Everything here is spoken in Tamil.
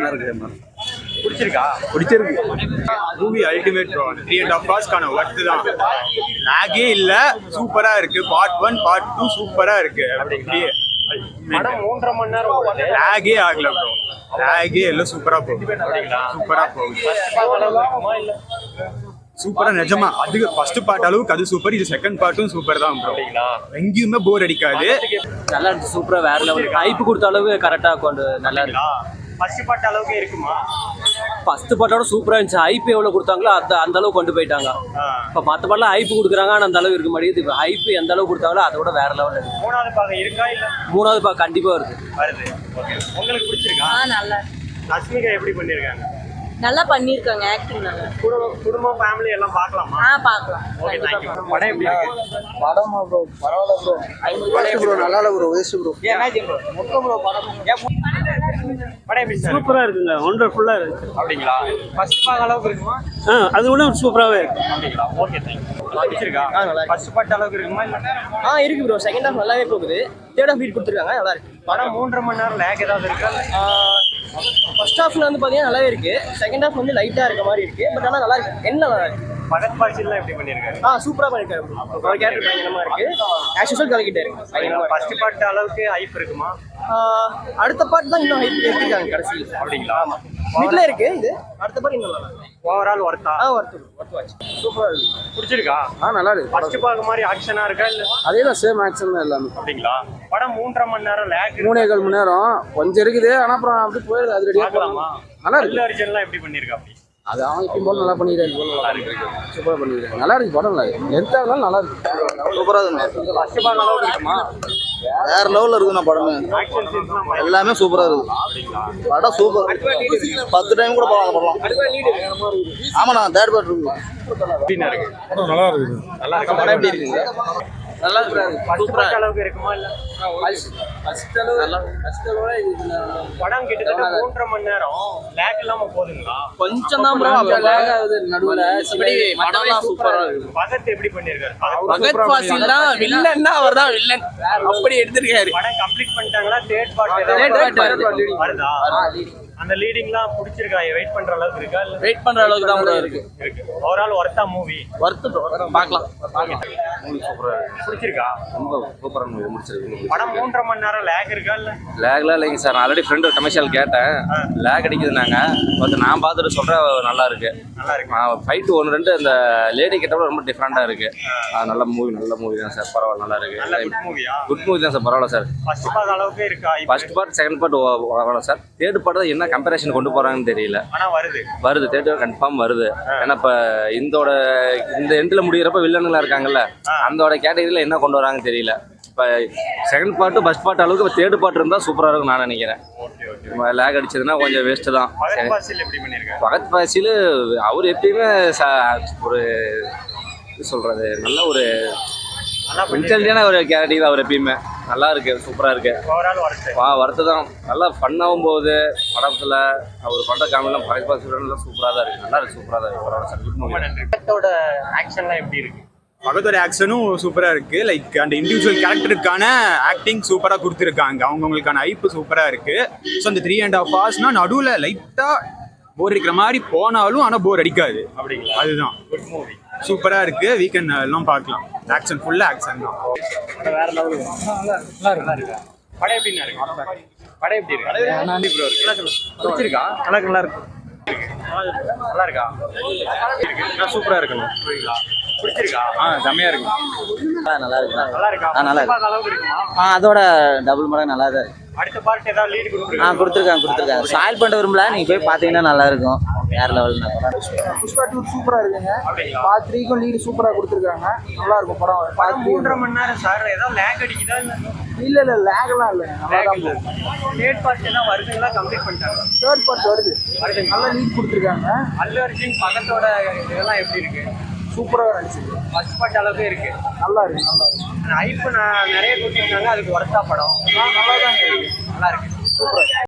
நல்லா இருக்கு. பிடிச்சிருக்கா? பிடிச்சிருக்கு. Movie ultimate bro. 3.5 hours worth தான். லாகே இல்ல, சூப்பரா இருக்கு. பார்ட் 1 பார்ட் 2 சூப்பரா இருக்கு. அப்படியே படம் 3.5 மணி நேரம் லாகே ஆகல ப்ரோ. லாகே எல்லாம் சூப்பரா போகுது. சூப்பரா போகுது. சூப்பரா நிஜமா. அது ஃபர்ஸ்ட் பார்ட் அளவுக்கு அது சூப்பர். இது செகண்ட் பார்ட்டும் சூப்பர் தான் ப்ரோ. எங்கேயுமே போர் அடிக்காது. நல்லா இருந்துச்சு. சூப்பரா வேற லெவல். ஹைப் கொடுத்த அளவுக்கு கரெக்டா கொண்டு நல்லா இருக்கு. ஃபர்ஸ்ட் பார்ட் அளவுக்கு இருக்குமா? ஃபர்ஸ்ட் பார்ட்டோட சூப்பரா இருந்துச்சு. ஹைப் எவ்வளவு கொடுத்தாங்களோ அந்த அளவுக்கு கொண்டு போயிட்டாங்க. இப்ப மத்த பாட்டுல ஹைப் கொடுக்குறாங்க, ஆனா அந்த அளவு இருக்க மாட்டேங்குது. இப்ப ஹைப் எந்த அளவுக்கு கொடுத்தாங்களோ அதோட வேற லெவல் இருக்கு. மூணாவது பாகம் இருக்கா இல்ல? மூணாவது பாகம் கண்டிப்பா வருது. ஓகே. உங்களுக்கு பிடிச்சிருக்கா? நல்லா. ரஷ்மிகா எப்படி பண்ணிருக்காங்க? நல்லா பண்ணிருக்காங்க. ஆக்டிங் நல்லா. குடும்பம் ஃபேமிலி எல்லாம் பார்க்கலாமா? பார்க்கலாம். Okay, thank you. படம் எப்படி இருக்கு? படம் ப்ரோ பரவாயில்ல ப்ரோ. ப்ரோ நல்லா இல்ல ப்ரோ. Waste bro. ப்ரோ மொக்க ப்ரோ படம். படம் எப்படி சார்? சூப்பரா இருக்குங்க. ஒண்டர்ஃபுல்லா இருக்கு. அப்படிங்களா? ஃபர்ஸ்ட் பாகம் அளவுக்கு இருக்குமா? அது கூட சூப்பராகவே இருக்கு. அப்படிங்களா? Okay, thank you. பிடிச்சிருக்கா? ஃபர்ஸ்ட் பார்ட் அளவுக்கு இருக்குமா இல்ல? இருக்கு ப்ரோ. செகண்ட் ஹாஃப் நல்லாவே போகுது. தேர்ட் ஹாஃப் பீட் கொடுத்துருக்காங்க. நல்லா இருக்கு. படம் 3.5 மணி நேரம் லேக் ஏதாவது இருக்கா? ஃபர்ஸ்ட் ஹாஃப்ல வந்து பாத்தீங்கன்னா நல்லாவே இருக்கு. செகண்ட் ஹாஃப் வந்து லைட்டா இருக்க மாதிரி இருக்கு. பட் ஆனா நல்லா இருக்கு. என்ன நல்லா இருக்கு. பகத் பாசில்லாம் எப்படி பண்ணிருக்காரு? சூப்பரா பண்ணிருக்காரு. ஒரு கேரக்டர் பயங்கரமா இருக்கு. ஆஸ் யூசுவல் கலக்கிட்டாரு. ஃபர்ஸ்ட் பார்ட் அளவுக்கு ஹைப் இருக்குமா? அடுத்த பார்ட் தான் இன்னும் ஹைப் ஏத்திருக்காங்க கடைசியில். அப்படிங்களா? வீட்ல இருக்கு இது. அடுத்த பார்ட் இன்னும் நல்லா இருக்கு. ஓவரால் ஒர்த்தா? Worth watch. சூப்பரா இருக்கு. பிடிச்சிருக்கா? நல்லா இருக்கு. ஃபர்ஸ்ட் பாகம் மாதிரி ஆக்ஷனா இருக்கா இல்ல? அதே தான் சேம் ஆக்ஷன் தான் எல்லாமே. அப்படிங்களா? படம் 3.5 மணி நேரம் லேக் 3.25 மணி நேரம் கொஞ்சம் இருக்குது. ஆனா அப்புறம் அப்படி போயிடுது. அது ரெடியா பார்க்கலாமா? நல்லா இருக்கு. நல்ல அர்ஜென்ட்லாம் எப்படி பண்ணிருக்கா? அப்படி அது அவன் இப்பயும் போல நல்லா பண்ணிக்கிறாரு. நல்லா இருக்கு. சூப்பரா பண்ணிக்கிறாரு. நல்லா இருக்கு. படம் நல்லா இருக்கு. எந்த இருந்தாலும் நல்லா இருக்கு. சூப்பரா இருக்கு. ஃபர்ஸ்ட் பாகம் அளவுக்கு இருக்குமா? வேற லெவல்ல இருக்குண்ணா படமே. ஆக்ஷன் சீன்ஸ்லாம் எல்லாமே சூப்பரா இருக்கு. படம் சூப்பர். 10 டைம் கூட போகலாம். ஆமாண்ணா தேர்ட் பார்ட் இருக்கு. எப்படின்னா இருக்கு? நல்லா இருக்கு. நல்லா இருக்கு. படம் எப்படி இருக்குங்க? நல்லா இருக்கு. ஃபர்ஸ்ட் பார்ட் அளவுக்கு இருக்குமா இல்ல? படம் கிட்டத்தட்ட 3.5 மணி நேரம் லேக் இல்லாம போகுதுங்களா? கொஞ்சம் தான் ப்ரோ லேக் ஆகுது நடுவுல. படம்லாம் சூப்பரா இருக்கு. பகத் எப்படி பண்ணிருக்காரு? பகத் ஃபாசில் தான் வில்லன்னா அவர் தான் வில்லன். அப்படி எடுத்துருக்காரு. படம் கம்ப்ளீட் பண்ணிட்டாங்களா? தேர்ட் பார்ட் வருதா? அந்த லீடிங்லாம் பிடிச்சிருக்கா? வெயிட் பண்ற அளவுக்கு இருக்கா இல்ல? வெயிட் பண்ற அளவுக்கு தான் ப்ரோ இருக்கு. ஓவரால் ஒர்த்தா மூவி? வர்த் பார்க்கலாம். பிடிச்சிருக்கா? ரொம்ப சூப்பரான மூவி. முடிச்சிருக்கு. படம் 3.5 மணி நேரம் லேக் இருக்கா இல்ல? லேக்லாம் இல்லைங்க சார். நான் ஆல்ரெடி ஃப்ரெண்டு கமர்ஷியல் கேட்டேன். லேக் அடிக்குதுனாங்க. பட் நான் பார்த்துட்டு சொல்கிறேன் நல்லா இருக்கு. நல்லா இருக்கு. ஃபைட்டு 1-2 அந்த லேடி கிட்ட ரொம்ப டிஃப்ரெண்டாக இருக்கு. நல்ல மூவி தான் சார். பரவாயில்ல நல்லா இருக்கு. நல்ல குட் மூவியா? குட் மூவி தான் சார். பரவாயில்ல சார். ஃபர்ஸ்ட் பார்ட் அளவுக்கு இருக்கா? ஃபர்ஸ்ட் பார்ட் செகண்ட் பார்ட் பரவாயில்ல சார். தேர்ட் பார்ட் தான் என்ன கம்பேரிஷன் கொண்டு போகிறாங்கன்னு தெரியல. ஆனா வருது. தேர்ட் கன்ஃபார்ம் வருது. ஏன்னா இப்போ இந்த எண்டில் முடிகிறப்ப வில்லனுங்களா இருக்காங்கல்ல, அந்தோட கேட்டகரியில் என்ன கொண்டு வராங்கன்னு தெரியல. இப்போ செகண்ட் பார்ட்டு ஃபர்ஸ்ட் பார்ட் அளவுக்கு இப்போ தேர்ட் பார்ட் இருந்தால் சூப்பராக இருக்கும் நான் நினைக்கிறேன். லேக் அடிச்சதுன்னா கொஞ்சம் வேஸ்ட்டு தான். பகத் பாசில் அவர் எப்பயுமே ஒரு சொல்கிறது நல்ல ஒரு இன்டெலிஜென்டான ஒரு கேரக்டர். அவர் எப்பயுமே நல்லா இருக்கு. சூப்பராக இருக்கு. வரத்து தான். நல்லா ஃபன்னாகவும் போகுது படத்தில். அவர் பண்ணுற காமெடிலாம் பகத் பாசிலாம் சூப்பராக தான் இருக்கு. நல்லா இருக்கு. சூப்பராக தான் இருக்கு. பரவாயில்ல சார். Good movie. பகத்தோட ஆக்ஷன்லாம் எப்படி இருக்கு? பகத்தோட ஆக்ஷனும் சூப்பரா இருக்கு. லைக் அந்த இண்டிவிஜுவல் கேரக்டருக்கான ஆக்டிங் சூப்பரா கொடுத்துருக்காங்க. அவங்கவுங்களுக்கான ஐப்பு சூப்பரா இருக்கு. ஸோ அந்த 3.5 hours நடுவில் லைட்டா போர் அடிக்கிற மாதிரி போனாலும் ஆனா போர் அடிக்காது. அப்படிங்களா? அதுதான் குட் மூவி. சூப்பரா இருக்கு. வீக்கெண்ட் எல்லாம் பார்க்கலாம். ஆக்ஷன் ஃபுல்லா ஆக்ஷன் தான். வேற லெவல். நல்லா இருக்கு. படம் எப்படின்னா இருக்கு? படம் எப்படி இருக்கு? பிடிச்சிருக்கா? நல்லா இருக்கு. நல்லா இருக்கா? சூப்பரா இருக்குங்க. பிடிச்சிருக்கா? செம்மையா இருக்கு. நல்லா இருக்கு. நல்லா இருக்கா? நல்லா இருக்கு. பார்க்க அளவுக்கு இருக்குமா? அதோட டபுள் மடங்கு நல்லா தான் இருக்கு. அடுத்த பார்ட் ஏதாவது லீட் கொடுத்துருக்காங்க? கொடுத்துருக்காங்க. சாயில் பண்ண விரும்பல. நீங்க போய் பாத்தீங்கன்னா நல்லா இருக்கும். வேற லெவல். புஷ்பா 2 சூப்பரா இருக்குங்க. பார்ட் 3க்கும் லீடு சூப்பரா கொடுத்துருக்காங்க. நல்லா இருக்கும் படம். படம் 3.5 மணி நேரம் சார். ஏதாவது லேக் அடிக்குதா இல்ல? இல்ல லேக்லாம் இல்ல. நல்லா தான் போகும். தேர்ட் பார்ட் எல்லாம் வருதுங்களா? கம்ப்ளீட் பண்ணிட்டாங்க. தேர்ட் பார்ட் வருது. நல்லா லீட் கொடுத்துருக்காங்க. அல்லு அர்ஜுன் பகத்தோட இதெல்லாம் எப்படி இருக்கு? சூப்பரா நடிச்சிருக்கு. ஃபர்ஸ்ட் பார்ட் அளவுக்கு இருக்கு. நல்லா இருக்கு. நல்லா இருக்கு. ஐப்பு நான் நிறைய கொடுத்துருக்காங்க. அதுக்கு ஒர்த்தா படம். நல்லா தான் இருக்கு. நல்லா இருக்கு. சூப்பரா.